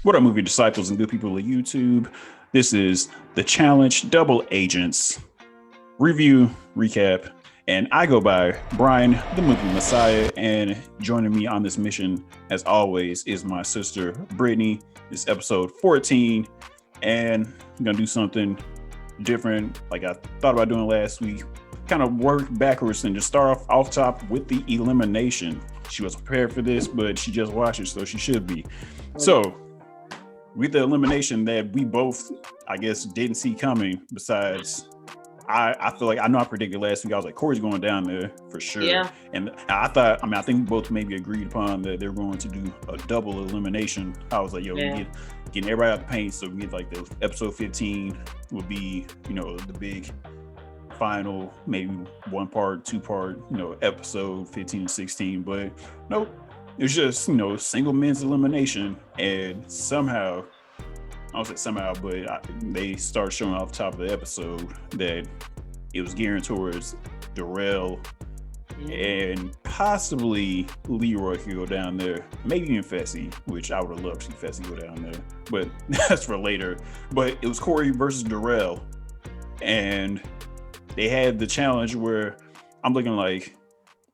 What up, movie disciples and good people of YouTube? This is the Challenge Double Agents review recap, and I go by Brian, the movie Messiah, and joining me on this mission, as always, is my sister Brittany. It's episode 14, and I'm gonna do something different, like I thought about doing last week. Kind of work backwards and just start off top with the elimination. She was prepared for this, but she just watched it, so she should be. So, with the elimination that we both, I guess, didn't see coming, besides, I feel like I know I predicted last week. I was like, Corey's going down there for sure. Yeah. And I think we both maybe agreed upon that they're going to do a double elimination. I was like, yo, we getting everybody out the paint, so we get like the episode 15 would be, the big final, maybe one part, two part, episode 15 and 16. But nope. It's just, single men's elimination, and somehow, I don't say somehow, but they start showing off top of the episode that it was gearing towards Darrell and possibly Leroy could go down there, maybe even Fessy, which I would have loved to see Fessy go down there, but that's for later. But it was Corey versus Darrell, and they had the challenge where I'm looking like,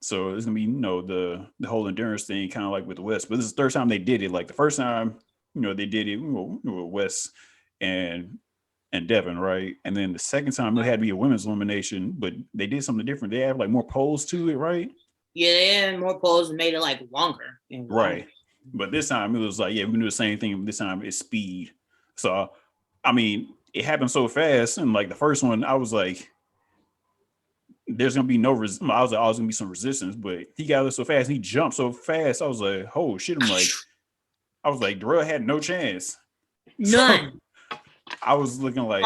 so it's gonna be, the whole endurance thing, kind of like with Wes. But this is the third time they did it. Like the first time, they did it with Wes and Devin, right? And then the second time it had to be a women's elimination, but they did something different. They have like more polls to it, right? Yeah, they had more polls and made it like longer. Right. But this time it was like, yeah, we can do the same thing. This time it's speed. So, I mean, it happened so fast. And like the first one, I was like, there's gonna be no I was like, oh, there's gonna be some resistance, but he got it so fast, he jumped so fast. I was like, oh shit! I was like, Darrell had no chance. None. So I was looking like,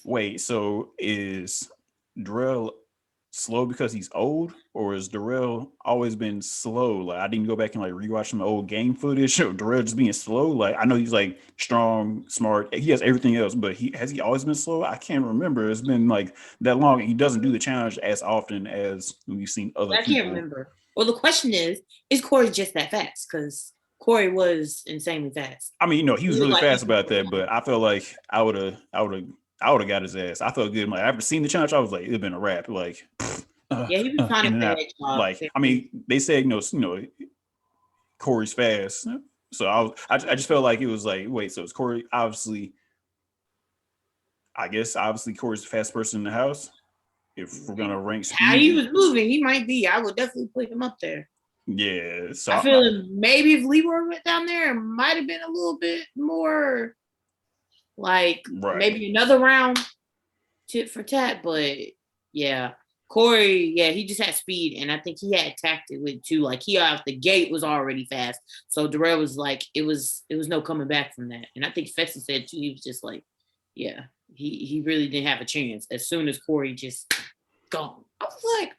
wait, so is Darrell slow because he's old, or has Darrell always been slow? Like I didn't go back and like rewatch some old game footage of Darrell just being slow. Like I know he's like strong, smart, he has everything else, but has he always been slow? I can't remember. It's been like that long, and he doesn't do the challenge as often as we've seen other people. I can't remember. Well, the question is Corey just that fast? Because Corey was insanely fast. I mean, he was really fast about that, but I felt like I would have got his ass. I felt good. Like after seeing the challenge, I was like, it'd been a wrap. Like, yeah, he was kind of bad. Like, I mean, they said, Corey's fast, so I just felt like it was like, wait, so it's Corey? Obviously Corey's the fastest person in the house. If we're gonna rank speed, how he was moving, he might be. I would definitely put him up there. Yeah, so I feel maybe if Leroy went down there, it might have been a little bit more like maybe another round tit for tat. But yeah, Corey, he just had speed, and I think he had tactic with too. Like he off the gate was already fast, so Darrell was like, it was no coming back from that. And I think Fessy said too, he was just like, yeah, he really didn't have a chance. As soon as Corey just gone, I was like,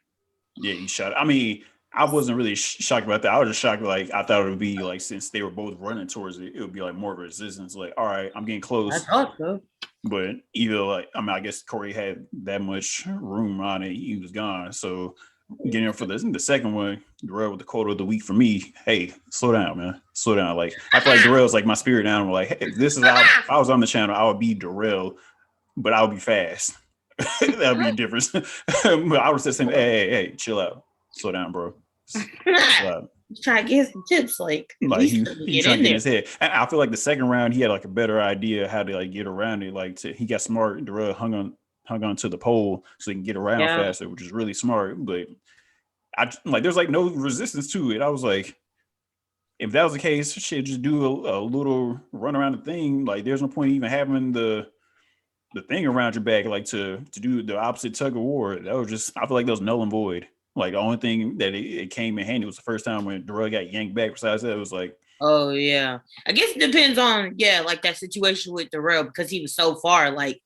yeah, he shot. I mean, I wasn't really shocked about that. I was just shocked. Like I thought it would be like, since they were both running towards it, it would be like more resistance. Like, all right, I'm getting close. I thought so. But either like, I mean, I guess Corey had that much room on it. He was gone. So getting for the second one, Darrell with the quote of the week for me. Hey, slow down, man. Slow down. Like I feel like Darrell's like my spirit animal. Like, hey, this is how if I was on the channel, I would be Darrell, but I would be fast. That would be a difference. But I would say, hey, chill out. Slow down, bro. He's trying to get some tips, like he's trying to get in his head. And I feel like the second round he had like a better idea how to like get around it. Like he got smart. Darrell hung on to the pole so he can get around faster, which is really smart. But I like there's like no resistance to it. I was like, if that was the case, shit, just do a little run around the thing. Like there's no point even having the thing around your back, like to do the opposite tug of war. That was just, I feel like that was null and void. Like the only thing that it came in handy was the first time when Darrell got yanked back. Besides that, it was like, oh yeah, I guess it depends on like that situation with Darrell, because he was so far. Like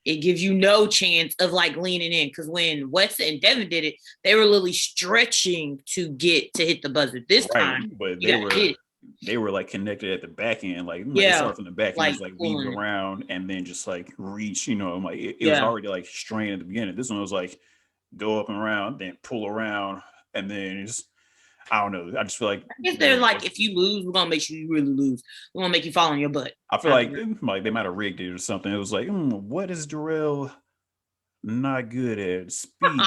it gives you no chance of like leaning in, because when Wes and Devin did it, they were literally stretching to hit the buzzer. This time, but they were like connected at the back end, like start from the back end, like weave around and then just like reach. Like it was already like strained at the beginning. This one was like go up and around, then pull around, and then I don't know. I just feel like I guess they're like, if you lose, we're gonna make sure you really lose. We're gonna make you fall on your butt. I feel like they might have rigged it or something. It was like, what is Darrell not good at? Speed.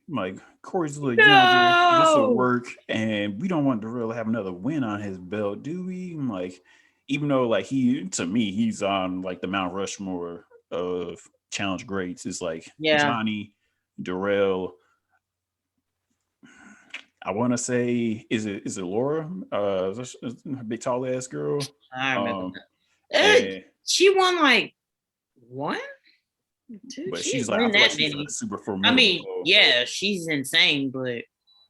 Like Corey's a little younger. This will work, and we don't want Darrell to have another win on his belt, do we? Like, even though like to me, he's on like the Mount Rushmore of challenge greats. It's like Johnny, Darrell. I want to say, is it Laura? Big tall ass girl. I remember that. She won like one, two. But she she's like, that she's many. Super formidable. I mean, yeah, she's insane. But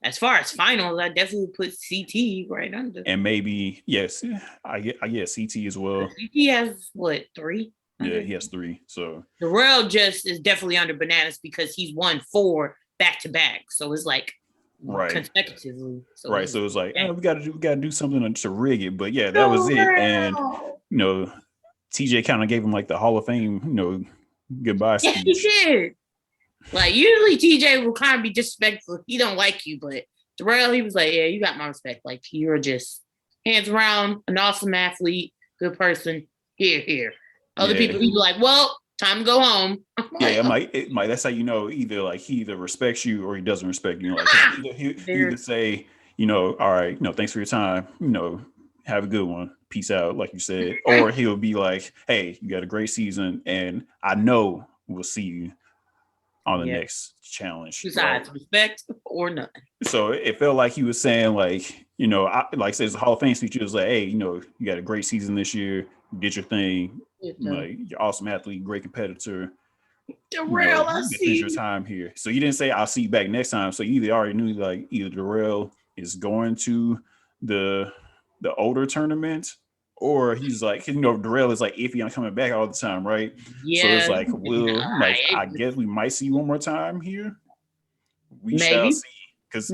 as far as finals, I definitely put CT right under. And maybe yes, I get CT as well. CT has what, 3? Yeah, he has 3. So Darrell just is definitely under bananas because he's won 4 back to back. So it's like. Right, consecutively. So right, so it's like, hey, we gotta do something to rig it. But yeah, that was it. And TJ kind of gave him like the Hall of Fame, goodbye speech. Yeah, he did. Like usually TJ will kind of be disrespectful. He don't like you, but Darrell, he was like, yeah, you got my respect. Like you're just hands around, an awesome athlete, good person. Here. Other people, he'd be like, well, time to go home. I'm like, that's how either like he either respects you or he doesn't respect you. Like he either say, all right, thanks for your time, have a good one, peace out, like you said, or he'll be like, hey, you got a great season, and I know we'll see you on the next challenge. Besides respect or none. So it felt like he was saying like, like says the Hall of Fame speech. He was like, hey, you got a great season this year, did your thing. Like you're awesome athlete, great competitor. Darrell, I see your time here. So you didn't say I'll see you back next time. So you already knew like either Darrell is going to the older tournament, or he's like, Darrell is like iffy on coming back all the time, right? Yeah. So it's like, I guess we might see you one more time here. We shall see, because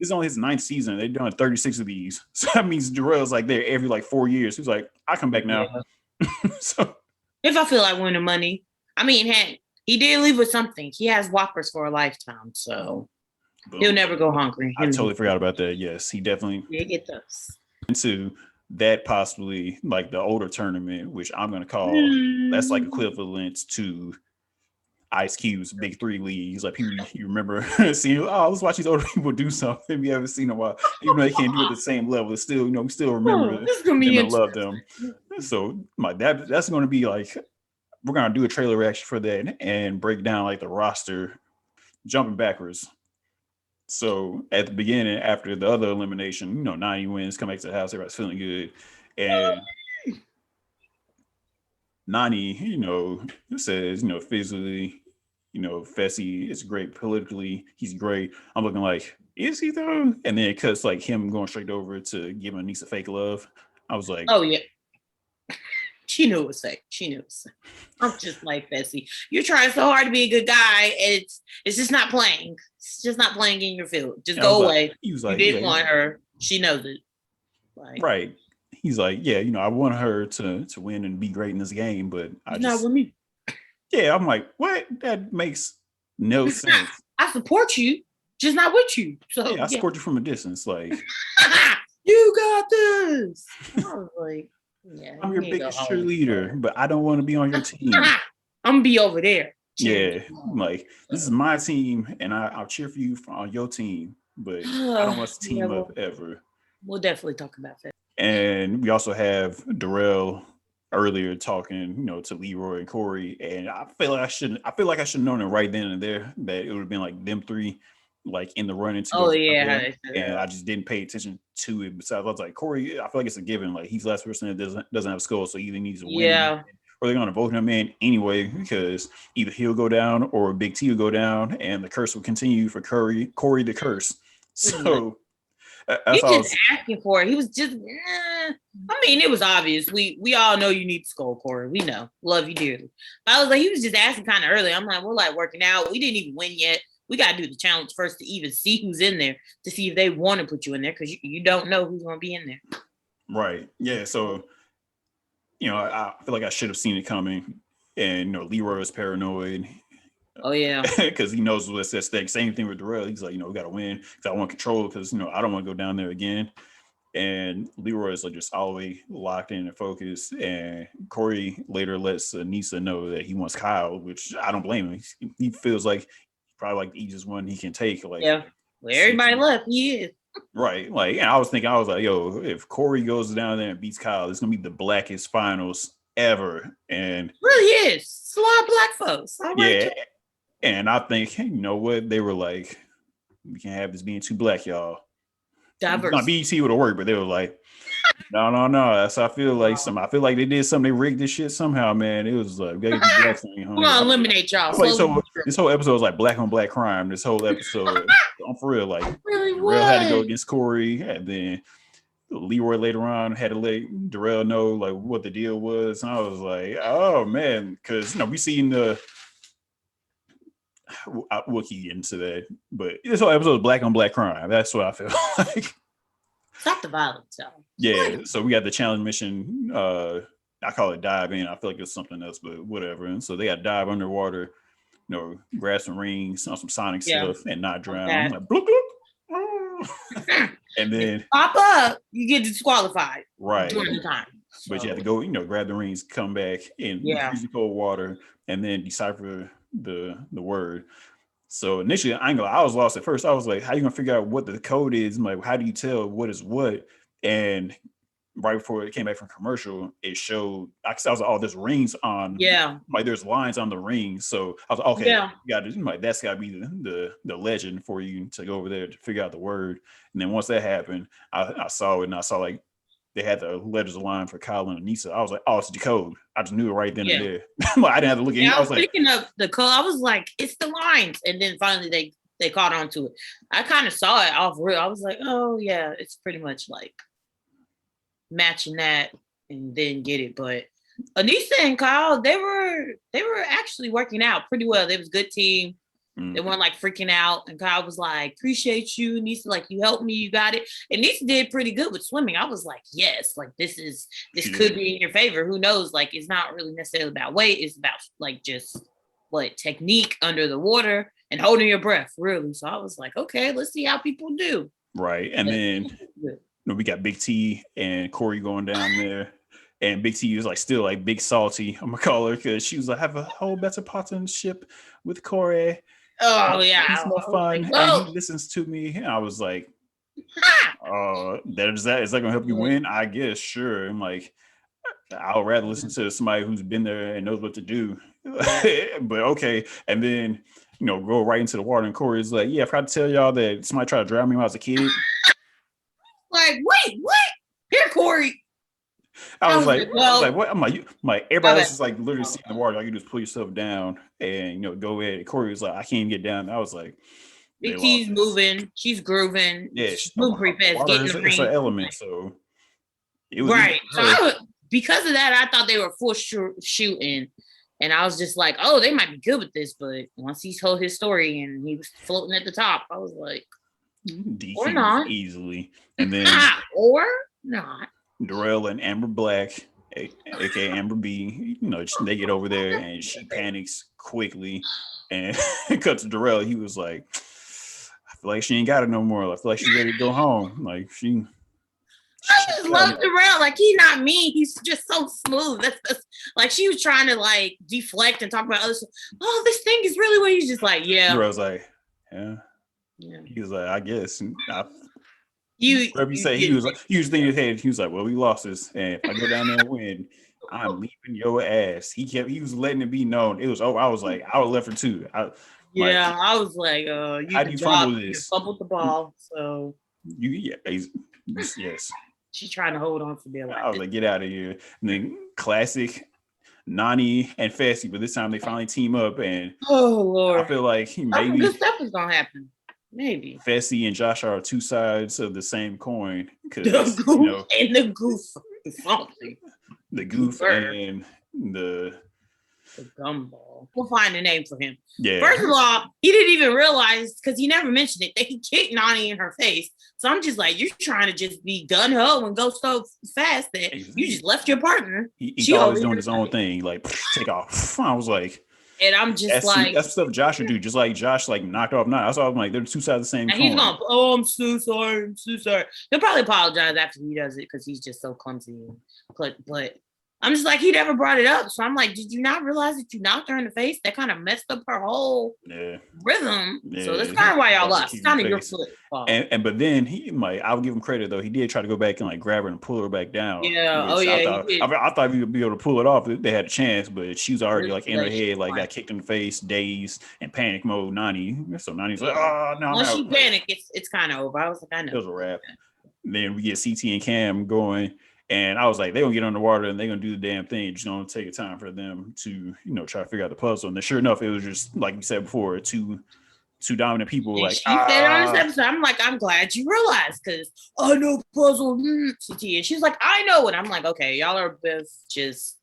it's only his 9th season. They've done 36 of these, so that means Darrell's like there every like 4 years. He's like, I come back now. Yeah. So if I feel like winning money, I mean, he did leave with something. He has Whoppers for a lifetime, so he'll never go hungry. I totally forgot about that. Yes, he definitely get those. Into that possibly like the older tournament, which I'm gonna call that's like equivalent to Ice Cube's Big 3 leagues. Like people, you remember seeing, let's watch these older people do something we haven't seen in a while. Even though they can't do it at the same level, it's still, we still remember them and love them. So that's going to be like, we're going to do a trailer reaction for that and break down like the roster jumping backwards. So at the beginning, after the other elimination, 90 wins, come back to the house, everybody's feeling good. And Nani, says, physically, Fessy is great politically. He's great. I'm looking like, is he though? And then it cuts like him going straight over to giving Anissa fake love. I was like, oh yeah. She knew it was fake. I'm just like, Fessy, you're trying so hard to be a good guy. It's just not playing. It's just not playing in your field. Just go away. He was like, you didn't want her. She knows it. Like, right. He's like, yeah, I want her to win and be great in this game, but not with me. Yeah, I'm like, what? That makes no sense. I support you, just not with you. So yeah, I support you from a distance. Like, you got this. I was like, yeah, I'm your biggest cheerleader, but I don't want to be on your team. I'm gonna be over there. Yeah, like this is my team, and I'll cheer for you on your team, but I don't want to team up ever. We'll definitely talk about that. And we also have Darrell earlier talking, to Leroy and Corey, and I feel like I should have known it right then and there that it would have been like them 3, like in the running. And I just didn't pay attention to it. Besides, I was like, Corey, I feel like it's a given. Like he's the last person that doesn't have a skull, so he either needs to win, or they're gonna vote him in anyway because either he'll go down or Big T will go down, and the curse will continue for Corey the curse. So. He just asking for it. He was just, I mean, it was obvious. We all know you need to skull, Corey. We know. Love you dearly. I was like, he was just asking kind of early. I'm like, we're like working out. We didn't even win yet. We got to do the challenge first to even see who's in there, to see if they want to put you in there, because you don't know who's going to be in there. Right. Yeah. So, I feel like I should have seen it coming. And, Leroy was paranoid. Oh yeah, because he knows what's at stake. Same thing with Darrell. He's like, we got to win because I want control because I don't want to go down there again. And Leroy is like just always locked in and focused. And Corey later lets Anissa know that he wants Kyle, which I don't blame him. He feels like probably like the easiest one he can take. Like, yeah, well, everybody left. He is right. Like, and I was like, yo, if Corey goes down there and beats Kyle, it's gonna be the blackest finals ever. And really is. It's a lot of black folks. Yeah. And I think, you know what? They were like, we can't have this being too black, y'all. Diverse. Not BET would have worked, but they were like, no. So I feel like they did something. They rigged this shit somehow, man. It was like, we gotta we're gonna eliminate y'all. Like, so this whole episode was like black on black crime. This whole episode, I'm for real. Like, really Darrell had to go against Corey, and then Leroy later on had to let Darrell know like what the deal was. And I was like, oh man, because we seen the. We'll get into that, but this whole episode is black on black crime. That's what I feel like. Stop the violence, y'all. Yeah, so we got the challenge mission. I call it dive in. I feel like it's something else, but whatever. And so they got to dive underwater, grab some rings, on some Sonic stuff, and not drown. Okay. Like, bloop, bloop. And then pop up, you get disqualified. Right. During the time. So. But you have to go, grab the rings, come back in freezing cold water, and then decipher the word. So initially, I was lost at first. I was like, how you gonna figure out what the code is? I'm like, how do you tell what is what? And right before it came back from commercial, it showed. I was like, oh, there's rings on. Yeah. Like there's lines on the rings. So I was like, okay, that's got to be the legend for you to go over there to figure out the word. And then once that happened, I saw it, and I saw like they had the letters aligned for Kyle and Anissa. I was like, oh, it's the code. I just knew it right then and there. I didn't have to look at it. I was picking up the code. I was like, it's the lines. And then finally they caught on to it. I kind of saw it off real. I was like, oh yeah, it's pretty much like matching that and then get it. But Anissa and Kyle, they were actually working out pretty well. They was a good team. They weren't like freaking out. And Kyle was like, appreciate you. Anissa, like, you helped me, you got it. And Anissa did pretty good with swimming. I was like, yes, like this could be in your favor. Who knows? Like, it's not really necessarily about weight. It's about like just technique under the water and holding your breath, really. So I was like, okay, let's see how people do. Right. And then we got Big T and Corey going down there. And Big T was like still like big salty, I'm gonna call her, because she was like, have a whole better partnership with Corey. Oh yeah, he's more fun. Like, and he listens to me. And I was like, is that gonna help you win? I guess, sure. I'm like, I'll rather listen to somebody who's been there and knows what to do. But okay. And then go right into the water, and Corey's like, yeah, I forgot to tell y'all that somebody tried to drown me when I was a kid. Like, wait, what? Here, Corey. I was like, what? I'm like, everybody else is like literally seeing the water. Like, you just pull yourself down and go ahead. And Corey was like, I can't even get down. I was like, Big T's moving, she's grooving. Yeah, she's moving pretty fast. It's an element, so it was right. So because of that, I thought they were full shooting, and I was just like, oh, they might be good with this. But once he told his story and he was floating at the top, I was like, or not easily, and then or not. Darrell and Amber Black, aka Amber B, they get over there and she panics quickly and cut to Darrell. He was like, I feel like she ain't got it no more. I feel like she's ready to go home. Like I just love Darrell. Like, he's not mean. He's just so smooth. That's like, she was trying to like deflect and talk about other stuff. Oh, this thing is really what he's just like, yeah. Darrell's like, yeah. He was like, I guess. Whatever you say, he was thinking in his head, he was like, well, we lost this, and if I go down there and win, I'm leaving your ass. He was letting it be known. It was over. I was like, I would left for two. I was like, how do you fumble this? You fumbled the ball, so yes. She's trying to hold on for dear life. I was like, get out of here. And then classic Nani and Fessy, but this time they finally team up, and oh Lord, I feel like maybe good stuff is gonna happen. Maybe Fessy and Josh are two sides of the same coin. And the goof, the goof and the gumball. We'll find a name for him. Yeah. First of all, he didn't even realize, because he never mentioned it, that he kicked Nani in her face. So I'm just like, you're trying to just be gun ho and go so fast that you just left your partner. He's always doing his own thing, like take off. I was like, And I'm just like, that's stuff Josh would do. Just like Josh, like knocked off nine. I saw him like they're two sides of the same coin. He's going, oh, I'm so sorry. I'm so sorry. He'll probably apologize after he does it because he's just so clumsy. But I'm just like, he never brought it up. So I'm like, did you not realize that you knocked her in the face? That kind of messed up her whole rhythm. Yeah. So that's kind of why y'all lost. It's kind of your fault. And but then he might, I'll give him credit though. He did try to go back and like grab her and pull her back down. Yeah. I thought he would be able to pull it off if they had a chance, but she was already like in her head, like got kicked in the face, dazed, and panic mode. Nani. So Nani's like, oh no. Once she panicked, it's kind of over. I was like, I know. It was a wrap. Then we get CT and Cam going. And I was like, they're going to get underwater and they're going to do the damn thing. It's going to take a time for them to, try to figure out the puzzle. And then sure enough, it was just, like you said before, two dominant people. And like, she said on this episode, I'm like, I'm glad you realized because I know puzzle. CT. And she's like, I know it. I'm like, okay, y'all are both just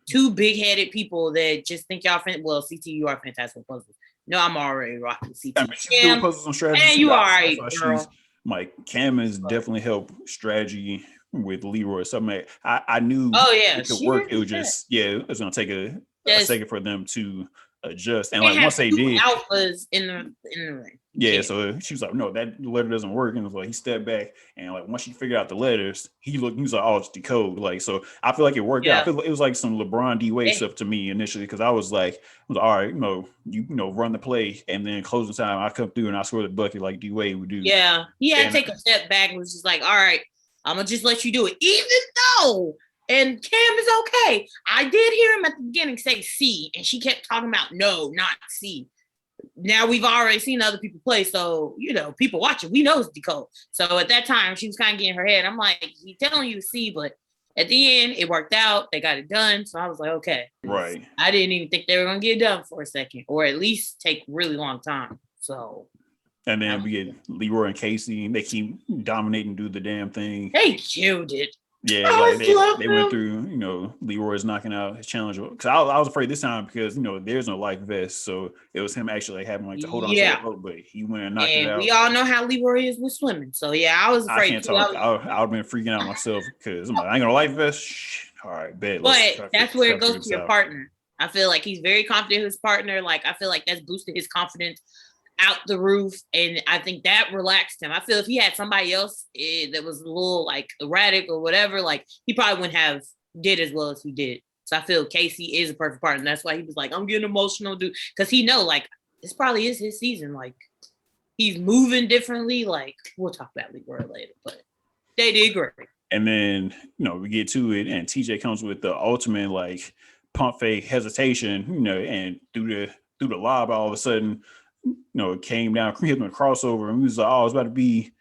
two big-headed people that just think y'all, well, CT, you are fantastic with puzzles. No, I'm already rocking CT. I mean, she's doing puzzles on strategy. And you are right, girl. Like, Cam has definitely helped strategy with Leroy. Something I knew it could work. It was just it was gonna take a second for them to adjust. And like once they did, alphas in the ring. Yeah, so she was like, no, that letter doesn't work. And it was like he stepped back and like once she figured out the letters, he was like, oh, it's decode. Like, so I feel like it worked out. I feel like it was like some LeBron D Wade stuff to me initially because I was like, all right, you run the play and then closing time, I come through and I score the bucket like D Wade would do. Yeah, he had to take a step back and was just like, all right, I'm gonna just let you do it, even though. And Cam is okay. I did hear him at the beginning say C, and she kept talking about no, not C. Now we've already seen other people play, so people watching, we know it's decode. So at that time, she was kind of getting her head. I'm like, he's telling you C, but at the end, it worked out. They got it done. So I was like, okay, right. I didn't even think they were gonna get it done for a second, or at least take really long time. So. And then we get Leroy and Casey. They keep dominating, do the damn thing. They killed it. Yeah, like they went through, Leroy's knocking out his challenger. Because I was afraid this time because, there's no life vest. So it was him actually having to hold on to the rope, but he went and knocked it out. We all know how Leroy is with swimming. So I was afraid. I can't talk. I would have been freaking out myself because I'm like, I ain't gonna life vest. Shh. All right, bet. But that's where it goes to your partner. I feel like he's very confident in his partner. Like, I feel like that's boosted his confidence out the roof, and I think that relaxed him. I feel if he had somebody else that was a little like erratic or whatever, like he probably wouldn't have did as well as he did. So I feel Casey is a perfect partner. That's why he was like, I'm getting emotional, dude, because he know like this probably is his season. Like he's moving differently. Like we'll talk about Leroy later, but they did great. And then we get to it, and TJ comes with the ultimate like pump fake hesitation, and through the lob, all of a sudden. It came down, hit him a crossover, and we was like, oh, it's about to be,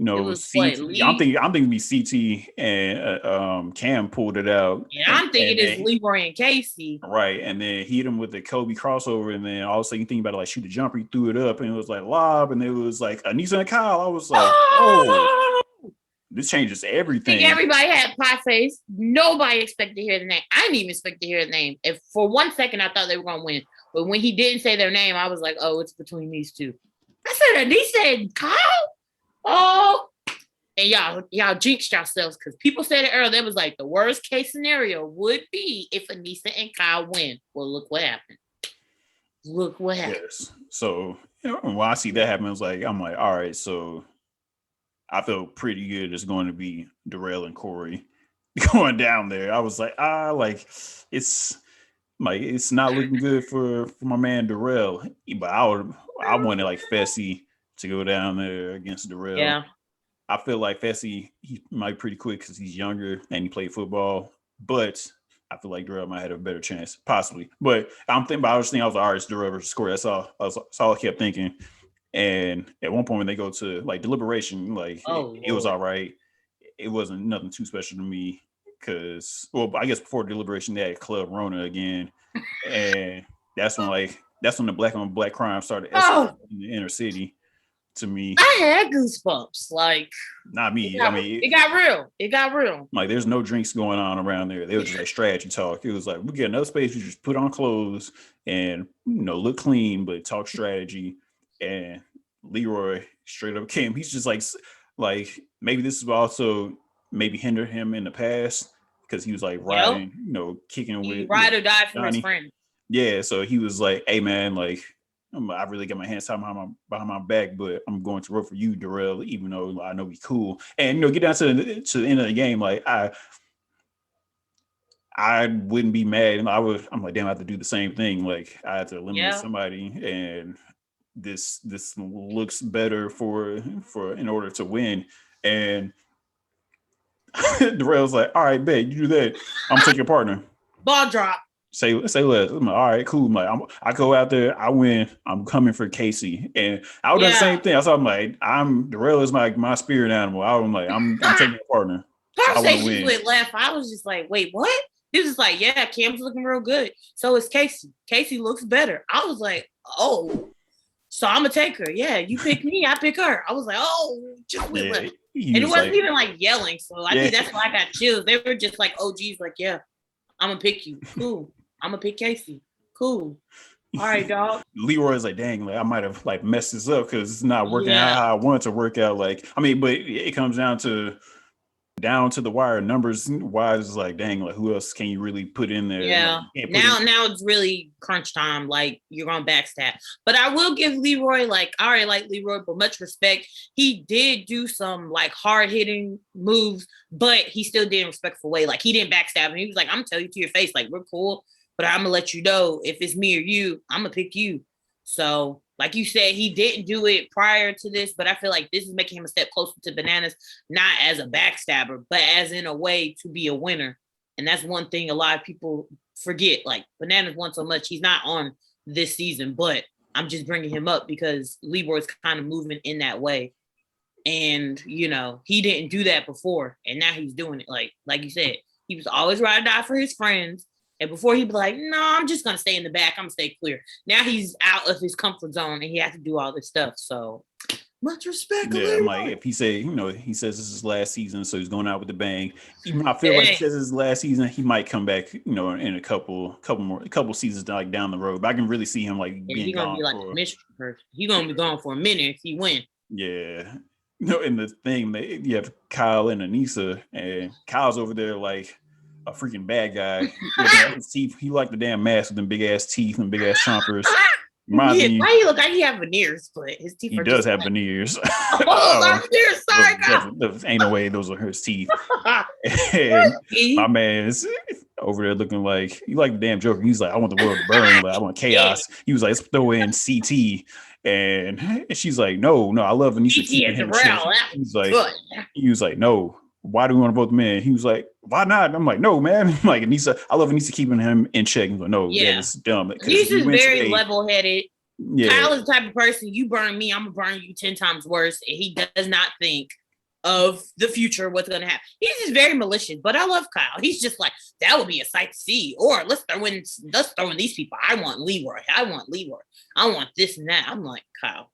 CT. I'm thinking be CT and Cam pulled it out. Yeah, I'm thinking it's Leroy and Casey. Right, and then he hit him with the Kobe crossover, and then all of a sudden you think about it, like shoot the jumper, he threw it up, and it was like lob, and it was like Anissa and Kyle. I was like, oh, this changes everything. I think everybody had pie face. Nobody expected to hear the name. I didn't even expect to hear the name. If for 1 second I thought they were gonna win. But when he didn't say their name, I was like, oh, it's between these two. I said, Anissa and Kyle? Oh. And y'all jinxed yourselves because people said it earlier. It was like the worst case scenario would be if Anissa and Kyle win. Well, look what happened. Yes. So, when I see that happen, I'm like, all right, so I feel pretty good it's going to be Darrell and Corey going down there. I was like, it's not looking good for my man Darrell, but I wanted like Fessy to go down there against Darrell. Yeah, I feel like Fessy he might be pretty quick because he's younger and he played football, but I feel like Darrell might have a better chance, possibly. But I was like, all right, it's Darrell versus Corey. That's all I kept thinking. And at one point when they go to like deliberation, like it was all right. It wasn't nothing too special to me. Because, I guess before deliberation, they had Club Rona again. And that's when the black on black crime started escalating in the inner city to me. I had goosebumps. Like, not me. It got real. It got real. Like, there's no drinks going on around there. They were just like strategy talk. It was like, we get another space, we just put on clothes and, look clean, but talk strategy. And Leroy straight up came. He's just like maybe this is also maybe hindered him in the past because he was like riding, kicking with ride or die for his friend. Yeah, so he was like, "Hey man, like I really got my hands tied behind my back, but I'm going to root for you, Darrell, even though I know we cool." And get down to the end of the game, like I wouldn't be mad, and I'm like, damn, I have to do the same thing. Like I have to eliminate somebody, and this looks better for in order to win. And Darrell's like, all right, bet you do that. I'm gonna take your partner. Ball drop. Say less. I'm like, all right, cool. I'm like, I go out there, I win. I'm coming for Casey, and I would do the same thing. I'm like, Darrell is my spirit animal. I'm like, I'm taking your partner. Conversations went left. I was just like, wait, what? He was just like, yeah, Cam's looking real good. So is Casey. Casey looks better. I was like, oh, so I'm gonna take her. Yeah, you pick me, I pick her. I was like, oh, just went left. And it wasn't even like yelling. So I think that's why I got chills. They were just like OGs, like, yeah, I'm gonna pick you. Cool. I'm gonna pick Casey. Cool. All right, dog. Leroy's like, dang, like I might have like messed this up because it's not working out how I want it to work out. Like, I mean, but it comes down to the wire numbers wise. Like, dang, like who else can you really put in there? Yeah. Like, now it's really crunch time. Like you're gonna backstab. But I will give Leroy, like, I already like Leroy, but much respect. He did do some like hard hitting moves, but he still did in a respectful way. Like he didn't backstab him. He was like, I'm gonna tell you to your face, like we're cool, but I'm gonna let you know if it's me or you, I'm gonna pick you. So like you said, he didn't do it prior to this, but I feel like this is making him a step closer to Bananas, not as a backstabber, but as in a way to be a winner. And that's one thing a lot of people forget. Like Bananas won so much. He's not on this season, but I'm just bringing him up because Leroy's kind of moving in that way. And, he didn't do that before. And now he's doing it. Like you said, he was always ride or die for his friends. And before he'd be like, no, I'm just going to stay in the back. I'm going to stay clear. Now he's out of his comfort zone and he has to do all this stuff. So much respect. Yeah, I'm like, if he say, he says this is his last season, so he's going out with the bang. Even I feel like he says this is his last season, he might come back, in a couple seasons like down the road. But I can really see him like being he's gonna be like a mystery person. He's gonna be gone for a minute if he wins. Yeah. And the thing that you have Kyle and Anissa, and Kyle's over there like a freaking bad guy. His teeth, he like the damn mask with them big ass teeth and big ass chompers. Why he look like he have veneers, but his teeth. He does have veneers. Veneers. Sorry, ain't no way those are his teeth. And my man is over there looking like you like the damn Joker. He's like, I want the world to burn. Like, I want chaos. He was like, let's throw in CT. And she's like, no, I love Anissa keeping him. He was like, no. Why do we want to vote the man? He was like, why not? I'm like, no, man. I'm like, Anissa, I love Anissa keeping him in check. He's like, no, it's dumb. He's just very level-headed. Yeah. Kyle is the type of person, you burn me, I'm going to burn you 10 times worse. And he does not think of the future, what's going to happen. He's just very malicious, but I love Kyle. He's just like, that would be a sight to see. Or let's throw in these people. I want Leroy. I want this and that. I'm like, Kyle.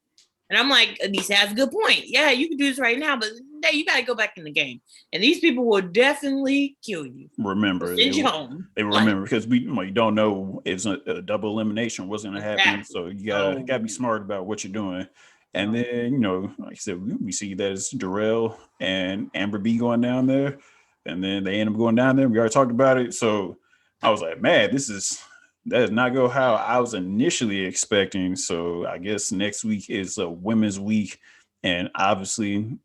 And I'm like, Anissa has a good point. Yeah, you can do this right now, but you got to go back in the game. And these people will definitely kill you. Remember. Send you home. They will remember because you don't know if it's a double elimination, what's going to happen. So you got to be smart about what you're doing. And then, like I said, we see that it's Darrell and Amber B going down there. And then they end up going down there. We already talked about it. So I was like, man, that does not go how I was initially expecting. So I guess next week is a women's week. And obviously,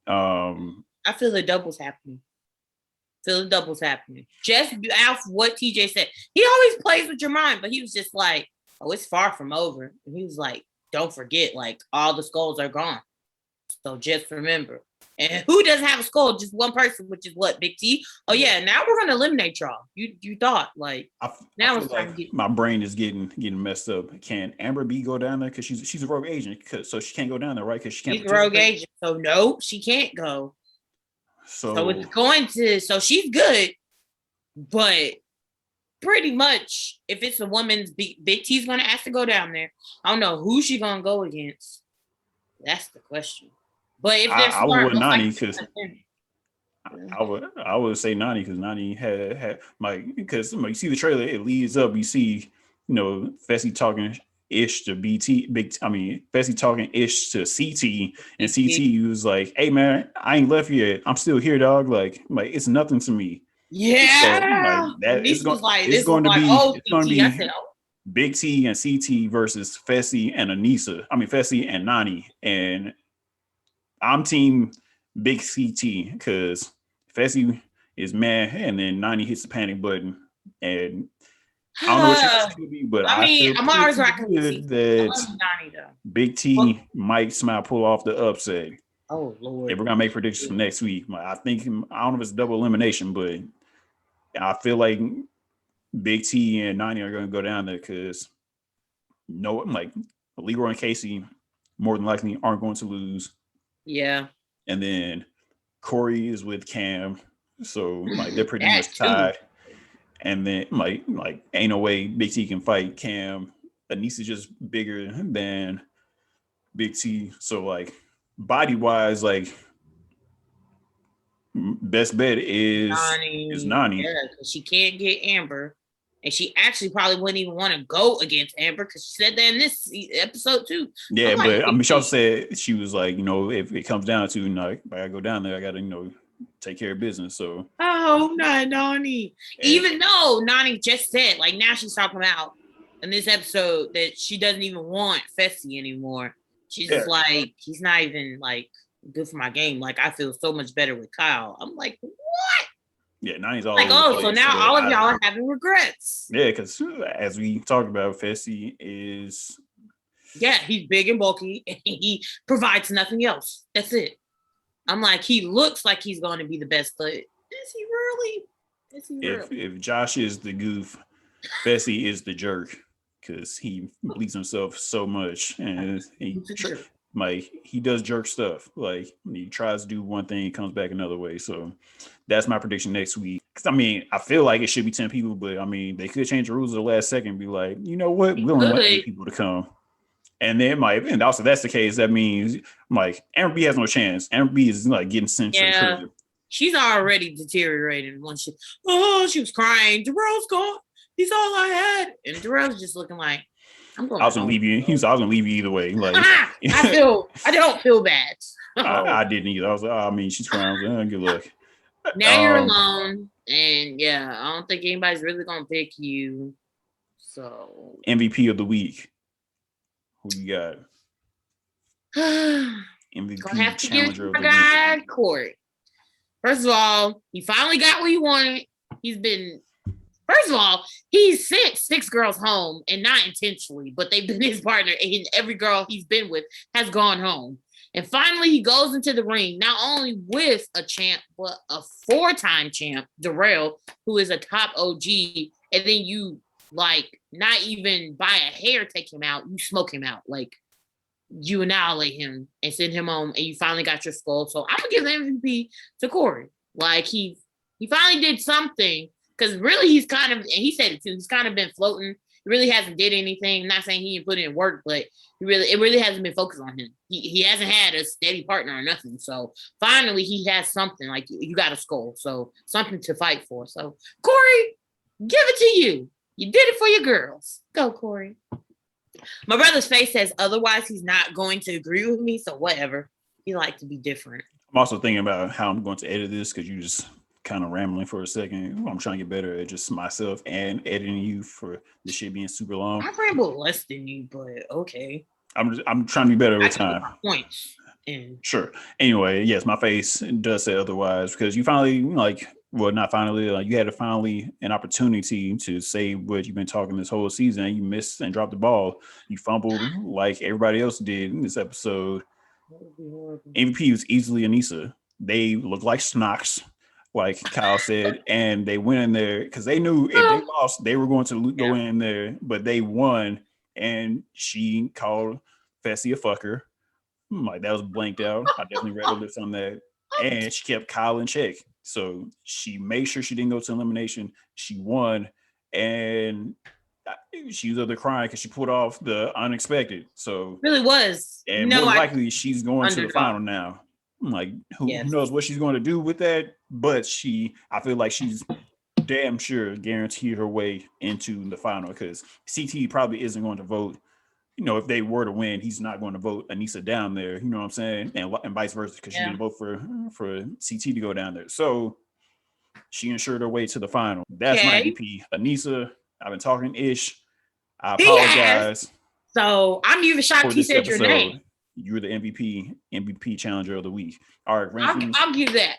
I feel the doubles happening. Just off what TJ said. He always plays with your mind, but he was just like, oh, it's far from over. And he was like, don't forget, like, all the skulls are gone. So just remember. And who doesn't have a skull? Just one person, which is what, Big T? Oh yeah, now we're gonna eliminate y'all. You thought like now it's time to get my brain is getting messed up. Can Amber B go down there because she's a rogue agent? So she can't go down there, right? Because she can't. She's a rogue agent, so no, she can't go. So it's going to. So she's good, but pretty much if it's a woman's Big T's gonna ask to go down there. I don't know who she's gonna go against. That's the question. But if there's I would Nani because I would say Nani because Nani had because you see the trailer, it leads up. You see, Fessy talking ish to Fessy talking ish to CT, and CT was like, "Hey man, I ain't left yet. I'm still here, dog. Like it's nothing to me." Yeah. So like that This was like, it's this was going to like, be oh, it's going to CT. I be said, oh. Big T and CT versus Fessy and Anissa. I mean Fessy and Nani. And I'm team Big CT because Fessy is mad and then Nani hits the panic button. And I don't know what chance it could be, but I I mean, feel I'm always pretty rocking with CT. good I that love Nani though. Big T might somehow pull off the upset. Oh Lord. If we're gonna make predictions for next week, I think I don't know if it's double elimination, but I feel like Big T and Nani are gonna go down there because like Leroy and Casey more than likely aren't going to lose. Yeah. And then Corey is with Cam, so like they're pretty much too. tied. And then like ain't no way Big T can fight Cam. Anissa's just bigger than Big T, so like body wise, like best bet is Nani. Yeah, because she can't get Amber. And she actually probably wouldn't even want to go against Amber because she said that in this episode too. Yeah, but I mean, she also said she was like, if it comes down to, I gotta go down there, I gotta, take care of business. So, oh, not Nani. Even though Nani just said, like, now she's talking about in this episode that she doesn't even want Fessy anymore. She's just like, he's not even like good for my game. Like, I feel so much better with Kyle. I'm like, what? Yeah, Nani's all like, so now all of y'all are having regrets. Yeah, because as we talked about, Fessy is. Yeah, he's big and bulky, and he provides nothing else. That's it. I'm like, he looks like he's going to be the best, but is he really? If Josh is the goof, Fessy is the jerk because he believes himself so much, and he does jerk stuff. Like he tries to do one thing, he comes back another way. So that's my prediction next week. Because I mean, I feel like it should be 10 people, but I mean, they could change the rules at the last second and be like, you know what, we only want 8 people to come. And then and also that's the case, that means like Amber B has no chance. Amber B is like getting sent to the crib. She's already deteriorated when she was crying. Darrell's gone. He's all I had. And Darrell's just looking like, I'm going. I was gonna leave you. I was gonna leave you either way. Like I don't feel bad. I didn't either. I was like, I mean, she's crying. Good luck. Now you're alone, and I don't think anybody's really gonna pick you. So MVP of the week. Who you got? MVP gonna have to challenger give it to my guy Corey. First of all, he finally got what he wanted. First of all, he sent 6 girls home, and not intentionally, but they've been his partner, and every girl he's been with has gone home. And finally, he goes into the ring, not only with a champ, but a 4-time champ, Darrell, who is a top OG. And then you, like, not even by a hair take him out, you smoke him out. Like, you annihilate him and send him home, and you finally got your skull. So I'm going to give the MVP to Corey. Like, he finally did something. Because really, he's kind of, and he said it too, he's kind of been floating. He really hasn't did anything. I'm not saying he didn't put in work, but it really hasn't been focused on him. He hasn't had a steady partner or nothing. So finally, he has something. Like, you got a skull, so something to fight for. So Corey, give it to you. You did it for your girls. Go, Corey. My brother's face says otherwise. He's not going to agree with me. So whatever. He like to be different. I'm also thinking about how I'm going to edit this because you just kind of rambling for a second. I'm trying to get better at just myself and editing you for the shit being super long. I ramble less than you, but okay. I'm trying to be better with time. Points. Sure. Anyway, yes, my face does say otherwise because you finally not finally, you had finally an opportunity to say what you've been talking this whole season, and you missed and dropped the ball. You fumbled like everybody else did in this episode. MVP was easily Anissa. They look like snocks, like Kyle said, and they went in there because they knew if they lost, they were going to go in there, but they won, and she called Fessy a fucker. Like, that was blanked out. I definitely read the lips on that. And she kept Kyle in check. So she made sure she didn't go to elimination. She won, and she was up there crying because she pulled off the unexpected. So really was. And more likely she's going to the final now. Like, who knows what she's going to do with that? But I feel like she's damn sure guaranteed her way into the final because CT probably isn't going to vote. If they were to win, he's not going to vote Anissa down there. You know what I'm saying? And vice versa because she didn't vote for CT to go down there. So She ensured her way to the final. That's my Okay. MVP. Anissa, I've been talking ish. I He has. apologize. So I'm even shocked For he this said your episode, name. you're the MVP challenger of the week. All right, rankings. I'll give that.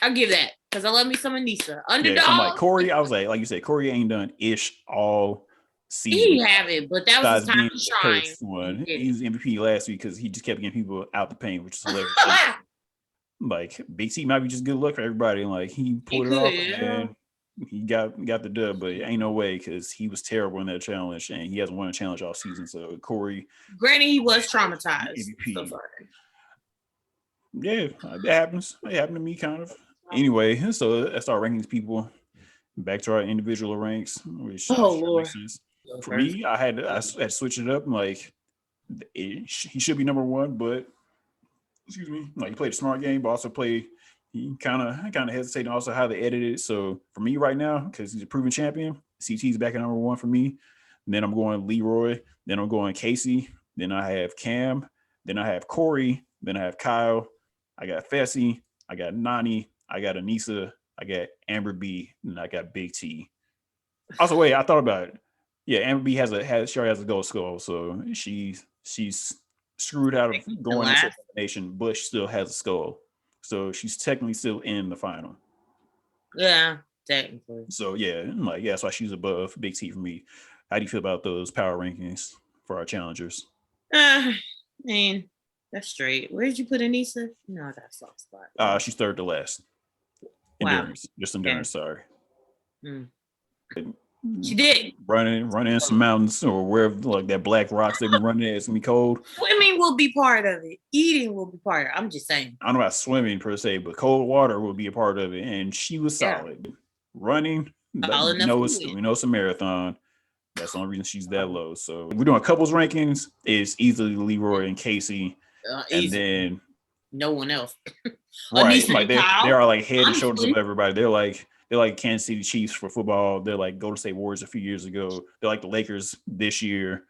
I'll give that because I love me some Anissa. Underdog. Yeah, so I'm like Corey. I was like you said, Corey ain't done ish all season. He haven't, but that was his time to shine. First one. He was MVP last week because he just kept getting people out the paint, which is hilarious. Like Big T might be just good luck for everybody. Like he pulled it off and he got the dub, but ain't no way because he was terrible in that challenge and he hasn't won a challenge all season. So Corey, granted, he was traumatized. MVP. So sorry. Yeah, that happens. It happened to me kind of. Anyway, so I start ranking these people back to our individual ranks, which Lord. makes sense. For me, I had to switch it up. Like he should be number one, but excuse me, like he played a smart game, but also he kind of hesitated also how they edited it. So for me right now, because he's a proven champion, CT's back at number one for me. And then I'm going Leroy, then I'm going Casey, then I have Cam, then I have Corey, then I have Kyle, I got Fessy, I got Nani, I got Anissa, I got Amber B, and I got Big T. Also, wait, I thought about it. Yeah, Amber B has a gold skull, so she's screwed out of going into elimination, but she still has a skull. So she's technically still in the final. Yeah, technically. So yeah, that's why she's above Big T for me. How do you feel about those power rankings for our challengers? Man, that's straight. Where did you put Anissa? No, that's soft spot. She's third to last. Endurance. Wow. Just endurance, sorry. She did. Running some mountains or wherever, like that black rocks they've been running at. It's gonna be cold. Swimming will be part of it. Eating will be part of it. I'm just saying. I don't know about swimming per se, but cold water will be a part of it. And she was solid. Yeah. Running, we know it's a marathon. That's the only reason she's that low. So we're doing couples rankings. It's easily Leroy and Casey. And then no one else. Right. Like they are like head and shoulders of everybody. They're like Kansas City Chiefs for football. They're like Golden State Warriors a few years ago. They're like the Lakers this year.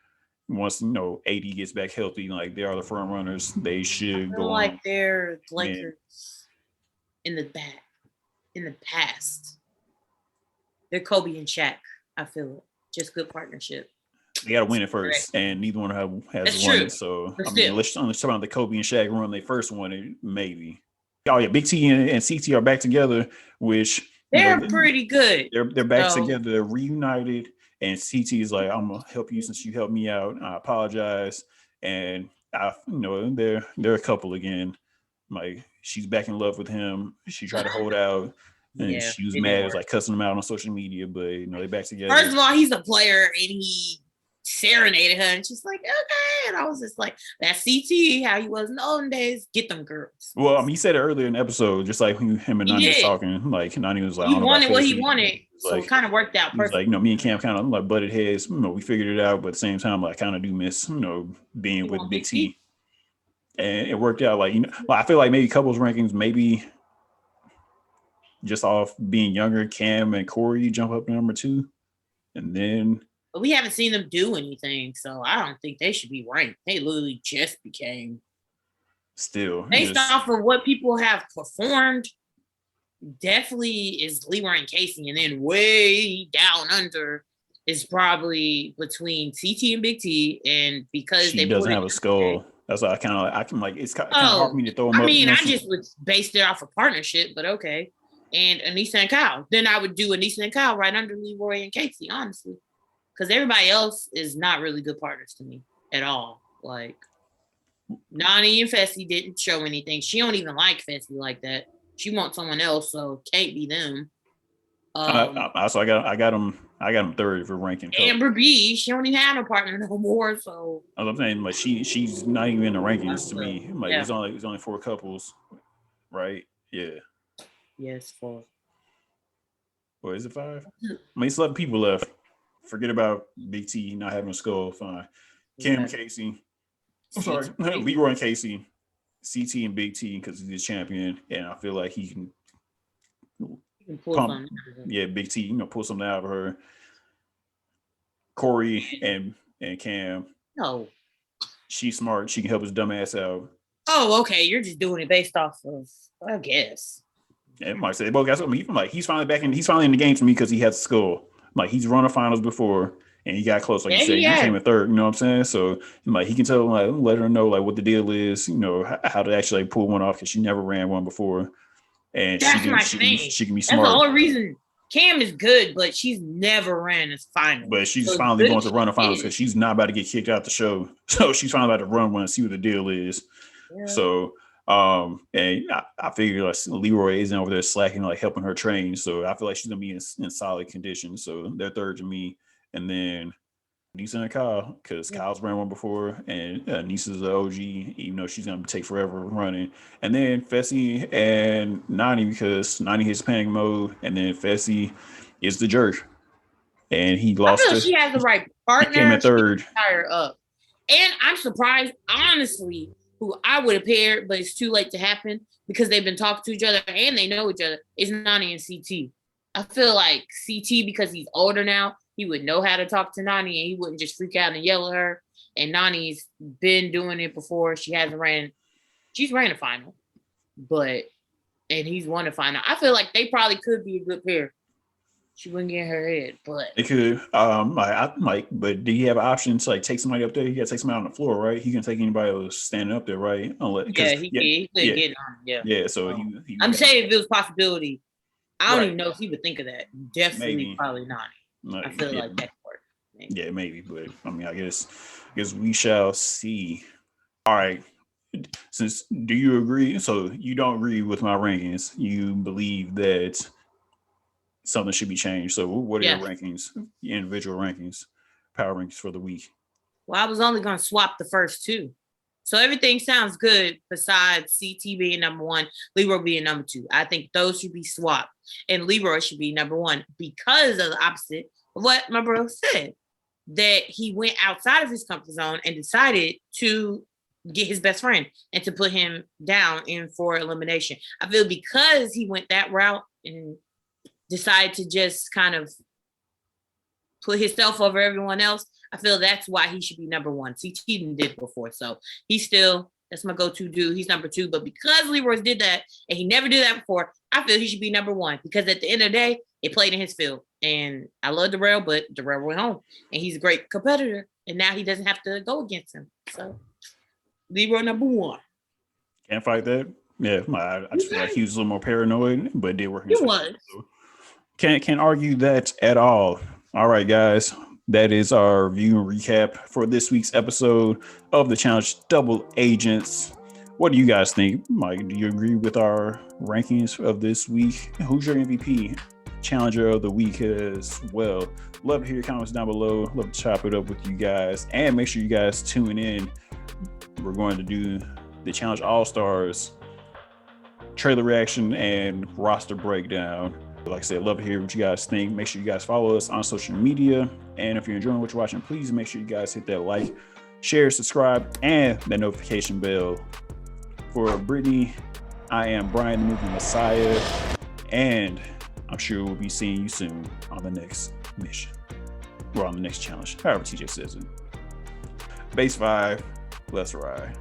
Once AD gets back healthy, like they are the front runners. They should go like on. They're Lakers in the past. They're Kobe and Shaq. I feel it. Just good partnership. They got to win it first, and neither one has won it. So I mean, let's talk about the Kobe and Shaq run. They first won it, maybe. Oh yeah, Big T and CT are back together, which they're pretty good. They're back together, they're reunited, and CT is like, I'm gonna help you since you helped me out. I apologize, and they're a couple again. Like she's back in love with him. She tried to hold out, and she was mad. It was like cussing him out on social media, but they're back together. First of all, he's a player, and he serenaded her, and she's like, okay. And I was just like, that's CT, how he was in the olden days. Get them girls. Well, I mean, he said it earlier in the episode, just like when him and Nani was talking. Like Nani was like, he wanted what he wanted, so it kind of worked out perfect. Like, me and Cam kind of like butted heads. We figured it out, but at the same time, I kind of do miss, being with Big T. And it worked out. Like, I feel like maybe couples rankings, maybe just off being younger, Cam and Corey jump up to number 2, and then. But we haven't seen them do anything, so I don't think they should be ranked. They literally just became. Still. Based off of what people have performed, definitely is Leroy and Casey. And then way down under is probably between CT and Big T. And because she doesn't have a skull. That's why I can like, it's kind of hard for me to throw them up. I mean, I just would base it off a partnership, but okay. And Anissa and Kyle. Then I would do Anissa and Kyle right under Leroy and Casey, honestly. Because everybody else is not really good partners to me at all. Like, Nani and Fessy didn't show anything. She don't even like Fessy like that. She wants someone else, so can't be them. So I got them third for ranking. Amber B, she don't even have no partner no more. So I'm saying, like she's not even in the rankings to me. Like it's only 4 couples, right? Yeah. Yes, 4. Or is it 5? I mean, it's 11 people left. Forget about Big T not having a skull. Fine. Kim and Casey. I'm sorry. Leroy and Casey. CT and Big T because he's the champion. And I feel like he can pull something. Yeah, Big T, pull something out of her. Corey and Cam. No. She's smart. She can help his dumb ass out. Oh, okay. You're just doing it based off of, I guess. And Mike said, "Well, guys, he's finally back in. He's finally in the game for me because he has a skull. Like he's run the finals before, and he got close. Like you said, he came in third. You know what I'm saying? So like he can tell, like let her know like what the deal is. You know how to actually like, pull one off because she never ran one before, and she can be smart. That's the only reason Cam is good, but she's never ran a final. But she's finally going to run a finals because she's not about to get kicked out the show. So she's finally about to run one and see what the deal is. Yeah. So. And I figure like Leroy isn't over there slacking, like helping her train. So I feel like she's gonna be in solid condition. So they're third to me, and then Nisa and Kyle, because Kyle's ran one before, and Nisa's the OG, even though she's gonna take forever running. And then Fessy and Nani, because Nani hits panic mode, and then Fessy is the jerk, and he lost. I feel she has the right partner. He came in third. Tie her up, and I'm surprised, honestly. Who I would have paired, but it's too late to happen because they've been talking to each other and they know each other, is Nani and CT. I feel like CT, because he's older now, he would know how to talk to Nani and he wouldn't just freak out and yell at her. And Nani's been doing it before. She's ran a final, and he's won a final. I feel like they probably could be a good pair. She wouldn't get in her head, but it could. But do you have options to like take somebody up there? You got to take somebody on the floor, right? He can take anybody who's standing up there, right? He could get on. Yeah. So I'm saying if it was a possibility, I don't even know if he would think of that. Definitely, probably not. I feel like that work. Yeah, maybe, but I mean, I guess we shall see. All right. Do you agree? So you don't agree with my rankings? You believe that something should be changed. So what are your rankings, your individual rankings, power rankings for the week? Well, I was only going to swap the first two. So everything sounds good besides CT being number one, Leroy being number two. I think those should be swapped. And Leroy should be number one because of the opposite of what my bro said, that he went outside of his comfort zone and decided to get his best friend and to put him down in for elimination. I feel because he went that route and decided to just kind of put himself over everyone else, I feel that's why he should be number one. CT did before, so that's my go-to dude. He's number two, but because Leroy did that, and he never did that before, I feel he should be number one, because at the end of the day, it played in his field. And I love Darrell, but Darrell went home, and he's a great competitor, and now he doesn't have to go against him. So Leroy number one. Can't fight that. Yeah, I just feel like he was a little more paranoid, but it did work. He was. So. Can't argue that at all. All right, guys. That is our review and recap for this week's episode of the Challenge Double Agents. What do you guys think? Mike, do you agree with our rankings of this week? Who's your MVP? Challenger of the week as well. Love to hear your comments down below. Love to chop it up with you guys. And make sure you guys tune in. We're going to do the Challenge All-Stars trailer reaction and roster breakdown. Like I said, love to hear what you guys think. Make sure you guys follow us on social media. And if you're enjoying what you're watching, please make sure you guys hit that like, share, subscribe, and that notification bell. For Brittany, I am Brian, the Movie Messiah. And I'm sure we'll be seeing you soon on the next mission. Or on the next challenge, however TJ says it. Base 5, let's ride.